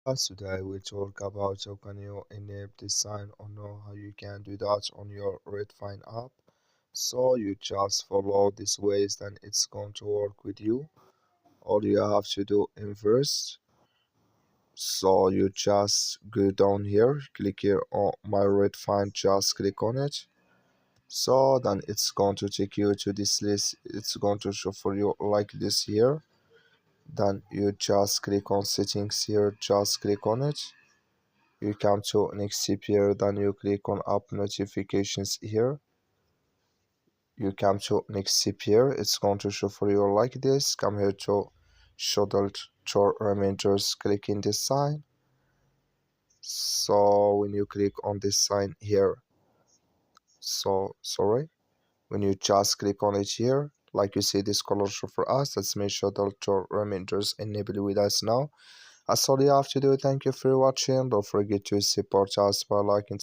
Today we talk about how can you enable this sign or know how you can do that on your Redfin app. So you just follow these ways, then it's going to work with you. All you have to do in first. So you just go down here, click here on my Redfin, just click on it. So then it's going to take you to this list. It's going to show for you like this here. Then you just click on settings here, just click on it. You come to next tip here, then you click on app notifications here. You come to next tip here, it's going to show for you like this. Come here to scheduled to reminders, click in this sign. So when you click on this sign here, when you just click on it here, like you see this color show for us, let's make sure that reminders enable with us now. That's all you have to do. Thank you for watching. Don't forget to support us by liking